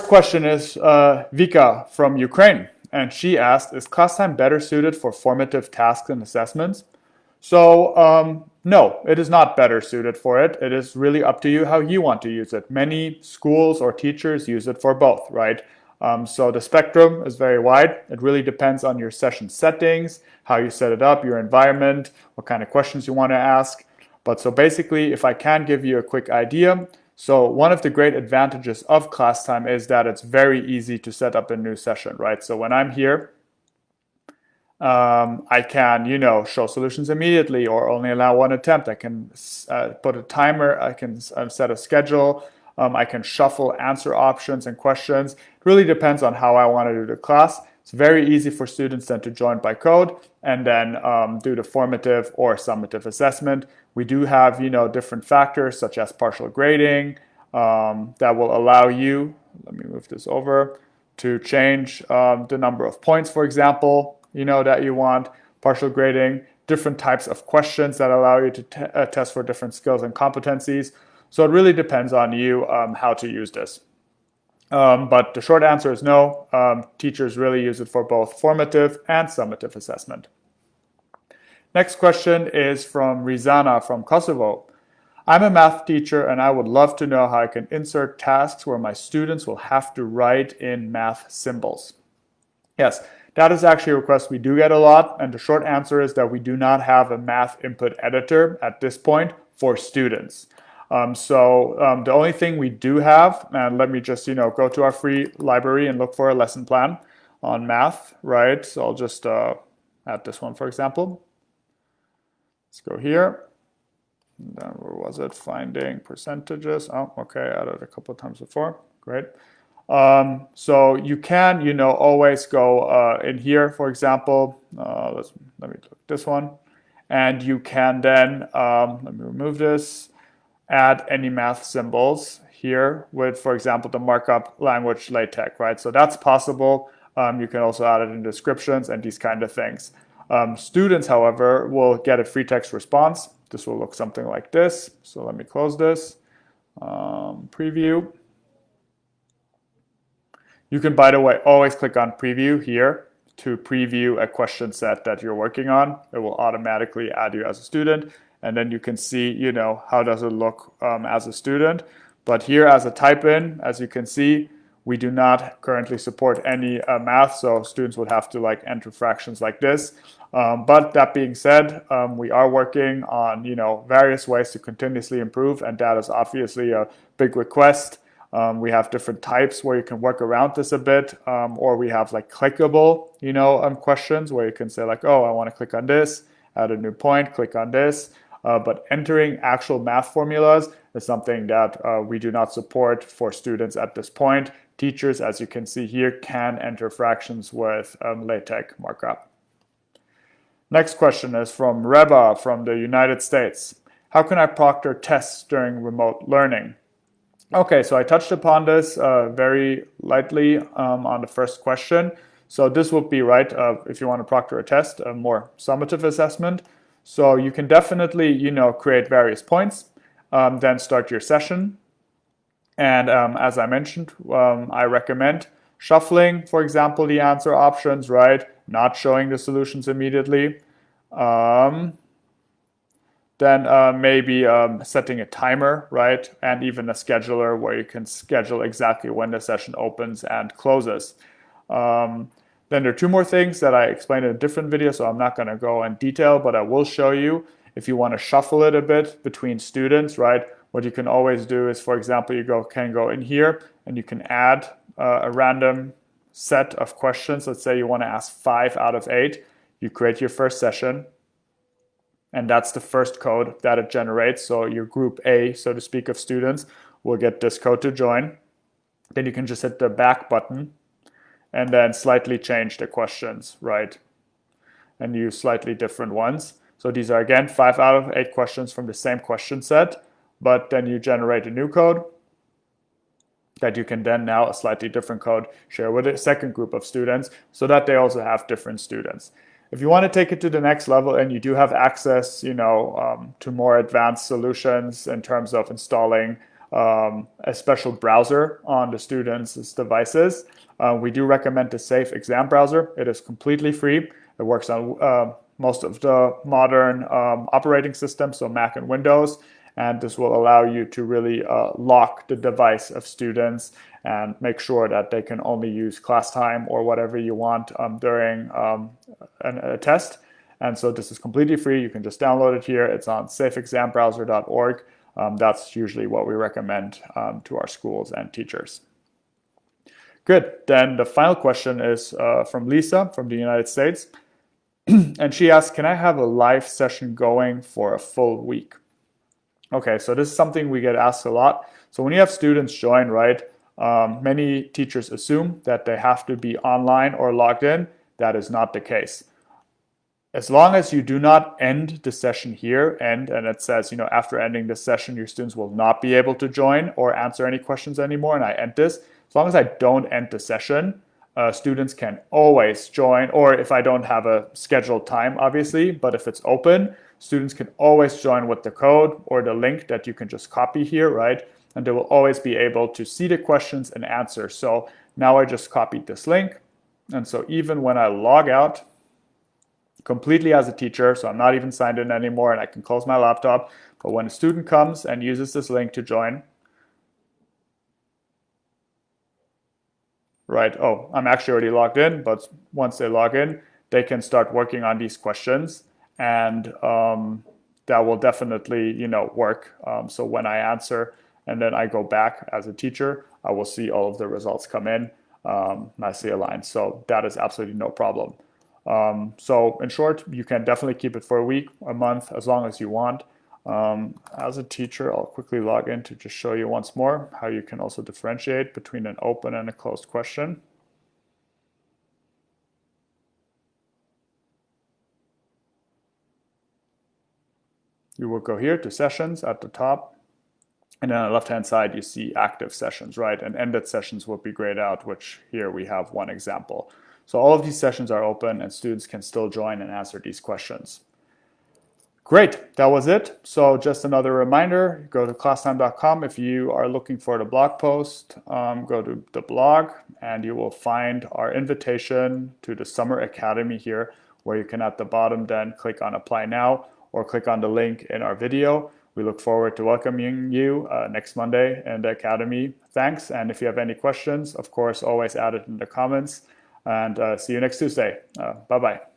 Question is Vika from Ukraine, and she asked, is Classtime better suited for formative tasks and assessments? So no, it is not better suited for it. It is really up to you how you want to use it. Many schools or teachers use it for both, right? So the spectrum is very wide. It really depends on your session settings, how you set it up, your environment, what kind of questions you want to ask. But so basically, if I can give you a quick idea, so one of the great advantages of Classtime is that it's very easy to set up a new session, right? So when I'm here, I can, show solutions immediately or only allow one attempt. I can put a timer. I can set a schedule. I can shuffle answer options and questions. It really depends on how I want to do the class. It's very easy for students then to join by code and then do the formative or summative assessment. We do have, different factors such as partial grading that will allow you, let me move this over, to change the number of points, for example, that you want, partial grading, different types of questions that allow you to test for different skills and competencies. So it really depends on you how to use this. But the short answer is no. Teachers really use it for both formative and summative assessment. Next question is from Rizana from Kosovo. I'm a math teacher and I would love to know how I can insert tasks where my students will have to write in math symbols. Yes, that is actually a request we do get a lot, and the short answer is that we do not have a math input editor at this point for students. The only thing we do have, and let me just go to our free library and look for a lesson plan on math, right? So I'll just add this one, for example. Let's go here. And then where was it? Finding percentages. Oh, okay, I added a couple of times before. Great. So you can, always go in here, for example. Let me look at this one. And you can then, let me remove this, add any math symbols here with, for example, the markup language LaTeX, right? So that's possible. You can also add it in descriptions and these kind of things. Students, however, will get a free text response. This will look something like this. So let me close this. Preview. You can, by the way, always click on preview here to preview a question set that you're working on. It will automatically add you as a student. And then you can see, how does it look as a student. But here as a type in, as you can see, we do not currently support any math. So students would have to enter fractions like this. But that being said, we are working on, various ways to continuously improve. And that is obviously a big request. We have different types where you can work around this a bit, or we have clickable, questions where you can say oh, I want to click on this, add a new point, click on this. But entering actual math formulas is something that we do not support for students at this point. Teachers, as you can see here, can enter fractions with LaTeX markup. Next question is from Reba from the United States. How can I proctor tests during remote learning? Okay, so I touched upon this very lightly on the first question. So this would be, right, if you want to proctor a test, a more summative assessment. So you can definitely, create various points, then start your session. And as I mentioned, I recommend shuffling, for example, the answer options, right? Not showing the solutions immediately. Then maybe setting a timer, right? And even a scheduler where you can schedule exactly when the session opens and closes. Then there are two more things that I explained in a different video, so I'm not going to go in detail, but I will show you if you want to shuffle it a bit between students, right? What you can always do is, for example, you can go in here and you can add a random set of questions. Let's say you want to ask 5 out of 8. You create your first session, and that's the first code that it generates. So your group A, so to speak, of students will get this code to join. Then you can just hit the back button and then slightly change the questions, right? And use slightly different ones. So these are, again, 5 out of 8 questions from the same question set, but then you generate a new code that you can then now, a slightly different code, share with a second group of students so that they also have different students. If you want to take it to the next level and you do have access, to more advanced solutions in terms of installing a special browser on the students' devices. We do recommend the Safe Exam Browser. It is completely free. It works on most of the modern operating systems, so Mac and Windows, and this will allow you to really lock the device of students and make sure that they can only use Classtime or whatever you want during a test. And so this is completely free. You can just download it here. It's on safeexambrowser.org. That's usually what we recommend to our schools and teachers. Good. Then the final question is from Lisa from the United States. And she asks, can I have a live session going for a full week? Okay, so this is something we get asked a lot. So when you have students join, right, many teachers assume that they have to be online or logged in. That is not the case. As long as you do not end the session here, and it says, after ending this session, your students will not be able to join or answer any questions anymore, and I end this. As long as I don't end the session, students can always join, or if I don't have a scheduled time, obviously, but if it's open, students can always join with the code or the link that you can just copy here, right? And they will always be able to see the questions and answer. So now I just copied this link. And so even when I log out completely as a teacher, so I'm not even signed in anymore and I can close my laptop, but when a student comes and uses this link to join, right, oh, I'm actually already logged in, but once they log in, they can start working on these questions, and that will definitely, work. So when I answer and then I go back as a teacher, I will see all of the results come in nicely aligned. So that is absolutely no problem. So in short, you can definitely keep it for a week, a month, as long as you want. As a teacher, I'll quickly log in to just show you once more how you can also differentiate between an open and a closed question. You will go here to sessions at the top, and then on the left-hand side, you see active sessions, right? And ended sessions will be grayed out, which here we have one example. So all of these sessions are open and students can still join and answer these questions. Great, that was it. So just another reminder, go to classtime.com. If you are looking for the blog post, go to the blog and you will find our invitation to the Summer Academy here, where you can at the bottom then click on Apply Now or click on the link in our video. We look forward to welcoming you next Monday in the Academy. Thanks, and if you have any questions, of course, always add it in the comments. And see you next Tuesday. Bye-bye.